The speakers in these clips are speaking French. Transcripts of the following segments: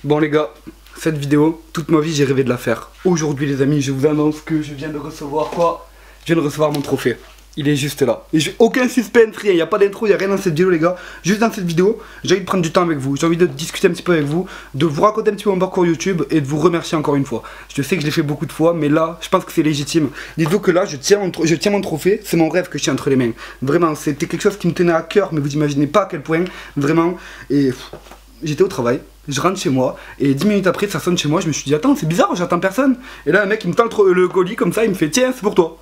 Bon les gars, cette vidéo, toute ma vie j'ai rêvé de la faire. Aujourd'hui les amis, je vous annonce que je viens de recevoir quoi? Je viens de recevoir mon trophée. Il est juste là. Et j'ai aucun suspense, rien, il n'y a pas d'intro, il n'y a rien dans cette vidéo les gars. Juste dans cette vidéo, j'ai envie de prendre du temps avec vous. J'ai envie de discuter un petit peu avec vous, de vous raconter un petit peu mon parcours YouTube et de vous remercier encore une fois. Je sais que je l'ai fait beaucoup de fois, mais là, je pense que c'est légitime. Dites-vous que là, je tiens mon trophée, c'est mon rêve que je tiens entre les mains. Vraiment, c'était quelque chose qui me tenait à cœur, mais vous imaginez pas à quel point, vraiment. Et j'étais au travail. Je rentre chez moi et 10 minutes après ça sonne chez moi, je me suis dit attends c'est bizarre, j'attends personne. Et là un mec il me tend le colis comme ça, il me fait tiens c'est pour toi.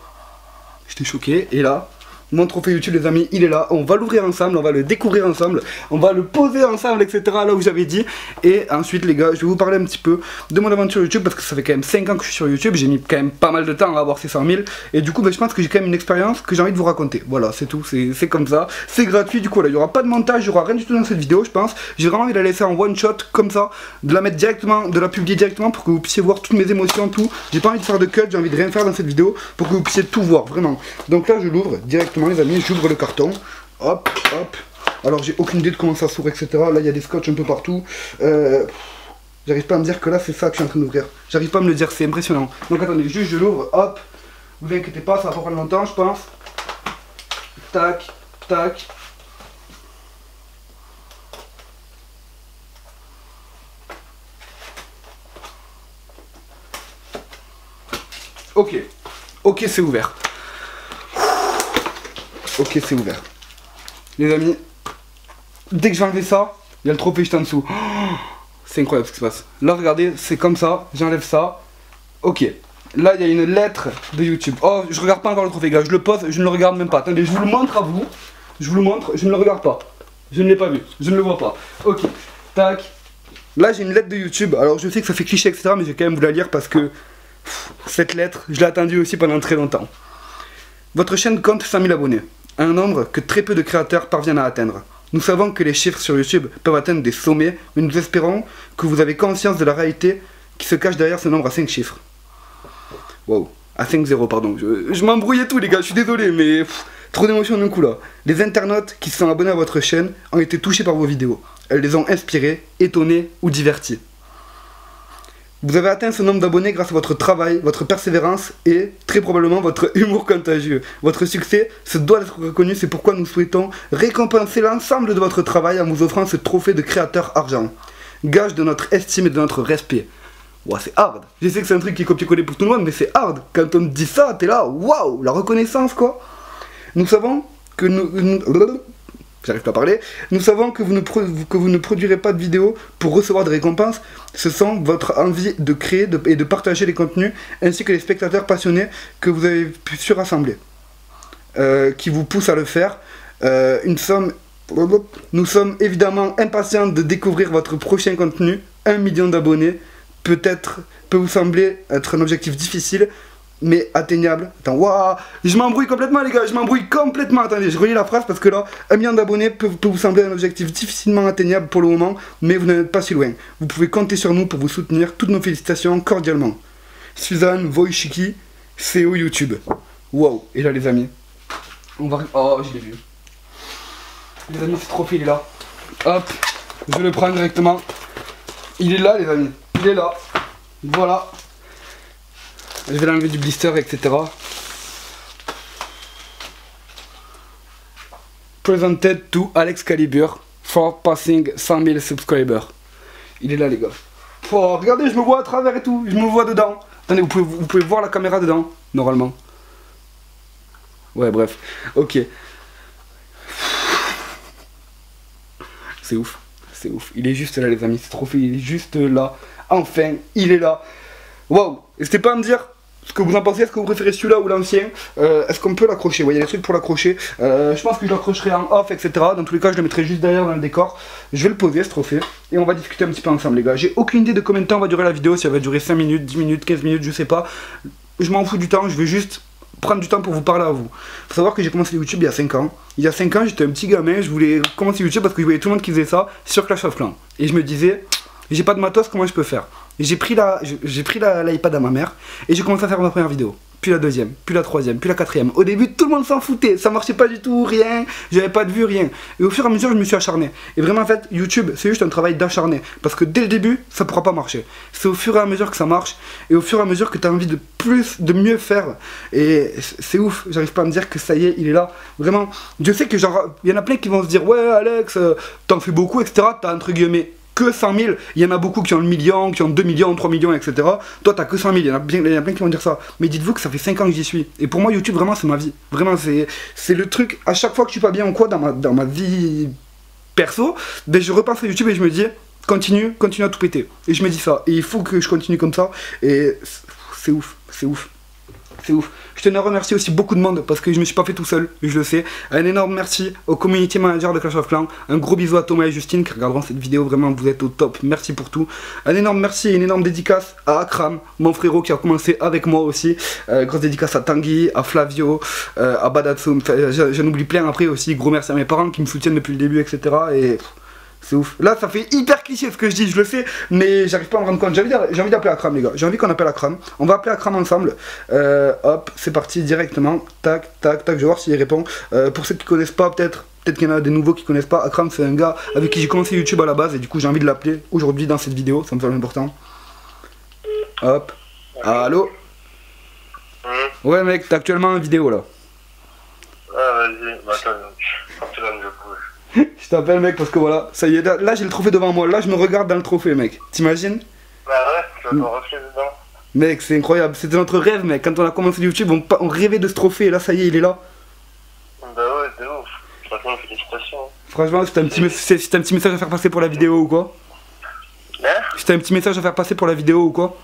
J'étais choqué et là mon trophée YouTube les amis il est là, on va l'ouvrir ensemble, on va le découvrir ensemble, on va le poser ensemble etc là où j'avais dit. Et ensuite les gars je vais vous parler un petit peu de mon aventure YouTube parce que ça fait quand même 5 ans que je suis sur YouTube, j'ai mis quand même pas mal de temps à avoir ces 100 000. Et du coup je pense que j'ai quand même une expérience que j'ai envie de vous raconter. Voilà c'est tout, c'est comme ça, c'est gratuit du coup là il n'y aura pas de montage, il n'y aura rien du tout dans cette vidéo je pense. J'ai vraiment envie de la laisser en one shot comme ça, de la mettre directement, de la publier directement pour que vous puissiez voir toutes mes émotions, tout. J'ai pas envie de faire de cut, j'ai envie de rien faire dans cette vidéo pour que vous puissiez tout voir vraiment. Donc là je l'ouvre directement les amis, j'ouvre le carton, hop, hop. Alors j'ai aucune idée de comment ça s'ouvre, etc. Là il y a des scotch un peu partout. J'arrive pas à me dire que là c'est ça que je suis en train d'ouvrir. J'arrive pas à me le dire, c'est impressionnant. Donc attendez, juste je l'ouvre, hop. Vous inquiétez pas, ça va pas prendre longtemps je pense. Tac, tac. Ok, ok c'est ouvert. Ok c'est ouvert. Les amis, dès que j'ai enlevé ça, il y a le trophée juste en dessous. Oh, c'est incroyable ce qui se passe. Là regardez, c'est comme ça, j'enlève ça. Ok, là il y a une lettre de YouTube. Oh, je regarde pas encore le trophée gars, je le pose, je ne le regarde même pas. Attendez, je vous le montre à vous. Je vous le montre, je ne le regarde pas. Je ne l'ai pas vu, je ne le vois pas. Ok, tac. Là j'ai une lettre de YouTube, alors je sais que ça fait cliché etc. Mais je vais quand même vous la lire parce que cette lettre, je l'ai attendue aussi pendant très longtemps. Votre chaîne compte 100 000 abonnés. Un nombre que très peu de créateurs parviennent à atteindre. Nous savons que les chiffres sur YouTube peuvent atteindre des sommets, mais nous espérons que vous avez conscience de la réalité qui se cache derrière ce nombre à 5 chiffres. Wow, à 5-0 pardon, je m'embrouillais tout les gars, je suis désolé, mais trop d'émotions d'un coup là. Les internautes qui se sont abonnés à votre chaîne ont été touchés par vos vidéos. Elles les ont inspirés, étonnés ou divertis. Vous avez atteint ce nombre d'abonnés grâce à votre travail, votre persévérance et très probablement votre humour contagieux. Votre succès se doit d'être reconnu, c'est pourquoi nous souhaitons récompenser l'ensemble de votre travail en vous offrant ce trophée de créateur argent. Gage de notre estime et de notre respect. Ouah, c'est hard. Je sais que c'est un truc qui est copié-collé pour tout le monde, mais c'est hard. Quand on me dit ça, t'es là, waouh, la reconnaissance quoi. Nous savons que j'arrive pas à parler. Nous savons que vous ne produirez pas de vidéos pour recevoir des récompenses. Ce sont votre envie de créer et de partager les contenus, ainsi que les spectateurs passionnés que vous avez su rassembler, qui vous poussent à le faire. Nous sommes évidemment impatients de découvrir votre prochain contenu. 1 million d'abonnés peut vous sembler être un objectif difficile, mais atteignable. Attends, waouh, je m'embrouille complètement les gars, je m'embrouille complètement. Attendez, je relis la phrase parce que là, 1 million d'abonnés peut vous sembler un objectif difficilement atteignable pour le moment, mais vous n'êtes pas si loin. Vous pouvez compter sur nous pour vous soutenir. Toutes nos félicitations cordialement. Suzanne Wojcicki, CEO YouTube. Waouh, et là les amis, on va... Oh, je l'ai vu. Les amis, ce trophée il est là. Hop, je le prends directement. Il est là les amis, il est là. Voilà. Je vais l'enlever du blister, etc. Presented to Alex Caliber for passing 100 000 subscribers. Il est là, les gars. Oh, regardez, je me vois à travers et tout. Je me vois dedans. Attendez, vous pouvez voir la caméra dedans, normalement. Ouais, bref. Ok. C'est ouf. C'est ouf. Il est juste là, les amis. Ce trophée, il est juste là. Enfin, il est là. Waouh. N'hésitez pas à me dire ce que vous en pensez, est-ce que vous préférez celui-là ou l'ancien? Est-ce qu'on peut l'accrocher? Ouais, il y a des trucs pour l'accrocher. Je pense que je l'accrocherai en off, etc. Dans tous les cas, je le mettrai juste derrière dans le décor. Je vais le poser, ce trophée. Et on va discuter un petit peu ensemble, les gars. J'ai aucune idée de combien de temps va durer la vidéo. Si elle va durer 5 minutes, 10 minutes, 15 minutes, je sais pas. Je m'en fous du temps, je vais juste prendre du temps pour vous parler à vous. Faut savoir que j'ai commencé YouTube il y a 5 ans. Il y a 5 ans, j'étais un petit gamin. Je voulais commencer YouTube parce que je voyais tout le monde qui faisait ça sur Clash of Clans. Et je me disais, j'ai pas de matos, comment je peux faire? j'ai pris l'iPad à ma mère et j'ai commencé à faire ma première vidéo. Puis la deuxième, puis la troisième, puis la quatrième. Au début, tout le monde s'en foutait, ça marchait pas du tout, rien, j'avais pas de vues, rien. Et au fur et à mesure, je me suis acharné. Et vraiment, en fait, YouTube, c'est juste un travail d'acharné. Parce que dès le début, ça pourra pas marcher. C'est au fur et à mesure que ça marche, et au fur et à mesure que tu as envie de mieux faire. Et c'est ouf, j'arrive pas à me dire que ça y est, il est là. Vraiment, je sais que genre, il y en a plein qui vont se dire, ouais, Alex, t'en fais beaucoup, etc. T'as entre guillemets que 100 000, il y en a beaucoup qui ont le million, qui ont 2 millions, 3 millions, etc. Toi, t'as que 100 000, il y en a plein qui vont dire ça. Mais dites-vous que ça fait 5 ans que j'y suis. Et pour moi, YouTube, vraiment, c'est ma vie. Vraiment, c'est le truc, à chaque fois que je suis pas bien ou quoi dans ma vie perso, ben, je repense à YouTube et je me dis, continue à tout péter. Et je me dis ça. Et il faut que je continue comme ça. Et c'est ouf, c'est ouf. C'est ouf. Je tenais à remercier aussi beaucoup de monde parce que je me suis pas fait tout seul, je le sais. Un énorme merci au community manager de Clash of Clans. Un gros bisou à Thomas et Justine qui regarderont cette vidéo. Vraiment, vous êtes au top. Merci pour tout. Un énorme merci et une énorme dédicace à Akram, mon frérot qui a commencé avec moi aussi. Grosse dédicace à Tanguy, à Flavio, à Badatsum. J'en oublie plein après aussi. Gros merci à mes parents qui me soutiennent depuis le début, etc. Et c'est ouf. Là, ça fait hyper cliché ce que je dis, je le sais, mais j'arrive pas à me rendre compte. J'ai envie d'appeler Akram, les gars. J'ai envie qu'on appelle Akram. On va appeler Akram ensemble. Hop, c'est parti directement. Tac, tac, tac. Je vais voir s'il répond. Pour ceux qui connaissent pas, peut-être qu'il y en a des nouveaux qui connaissent pas. Akram, c'est un gars avec qui j'ai commencé YouTube à la base et du coup, j'ai envie de l'appeler aujourd'hui dans cette vidéo. Ça me semble important. Hop. Allô? Ouais, mec, t'es actuellement en vidéo là. Ah, vas-y. Bah, attends, je bouge. Je t'appelle mec parce que voilà, ça y est, là j'ai le trophée devant moi, là je me regarde dans le trophée mec, t'imagines? Bah ouais, tu vas t'en reflet dedans. Mec c'est incroyable, c'était notre rêve mec, quand on a commencé YouTube on rêvait de ce trophée et là ça y est il est là. Bah ouais, c'est ouf, franchement félicitations. Franchement c'était un petit message à faire passer pour la vidéo ou quoi? Hein? C'était un petit message à faire passer pour la vidéo ou quoi?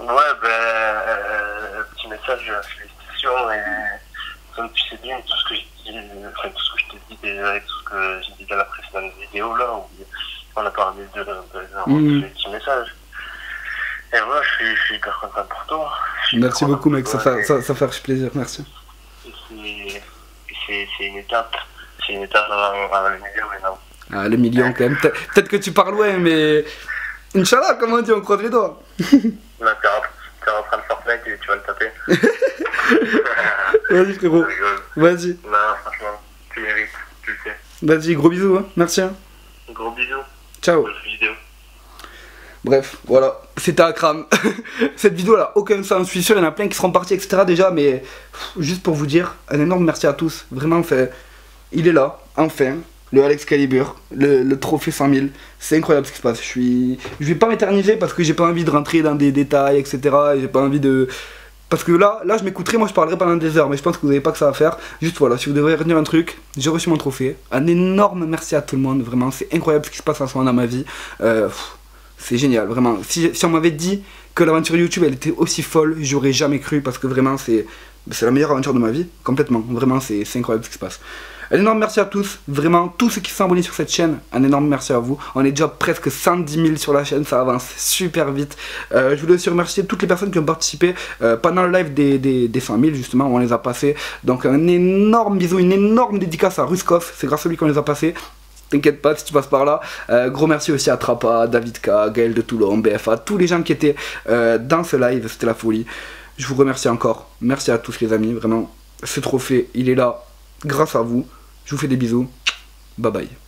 Ouais petit message, félicitations et comme tu sais bien tout ce que je dis, enfin tout ce que je t'ai dit déjà avec tout ce que j'ai dit dans la précédente vidéo là où on a parlé de petits messages. Et moi je suis hyper content pour toi. Merci beaucoup mec, ça fait plaisir, merci. C'est une étape avant le million maintenant. Ah le million quand même, peut-être que tu parles loin mais... Inch'Allah comme on dit, on croise les doigts. Là tu vas reprendre Fortnite et tu vas le taper. Vas-y frérot, vas-y. Non franchement, tu mérites, tu le sais. Vas-y, gros bisous, hein. Merci. Hein. Gros bisous. Ciao. Bonne vidéo. Bref, voilà, c'était Akram. Cette vidéo là, aucun sens, je suis sûr, il y en a plein qui seront partis, etc. déjà, mais juste pour vous dire, un énorme merci à tous. Vraiment, il est là, enfin, le Alex Calibre, le trophée 100 000. C'est incroyable ce qui se passe. Je vais pas m'éterniser parce que j'ai pas envie de rentrer dans des détails, etc. J'ai pas envie de... Parce que là je m'écouterai, moi je parlerai pendant des heures, mais je pense que vous n'avez pas que ça à faire. Juste voilà, si vous devez retenir un truc, j'ai reçu mon trophée. Un énorme merci à tout le monde, vraiment, c'est incroyable ce qui se passe en ce moment dans ma vie. C'est génial, vraiment. Si on m'avait dit que l'aventure YouTube elle était aussi folle, j'aurais jamais cru parce que vraiment c'est la meilleure aventure de ma vie, complètement. Vraiment, c'est incroyable ce qui se passe. Un énorme merci à tous, vraiment, tous ceux qui sont abonnés sur cette chaîne, un énorme merci à vous. On est déjà presque 110 000 sur la chaîne, ça avance super vite. Je voulais aussi remercier toutes les personnes qui ont participé pendant le live des 100 000 justement, où on les a passés. Donc un énorme bisou, une énorme dédicace à Ruskov, c'est grâce à lui qu'on les a passés. T'inquiète pas si tu passes par là. Gros merci aussi à Trappa, David K, Gaël de Toulon, BFA, tous les gens qui étaient dans ce live, c'était la folie. Je vous remercie encore, merci à tous les amis, vraiment. Ce trophée, il est là grâce à vous. Je vous fais des bisous. Bye bye.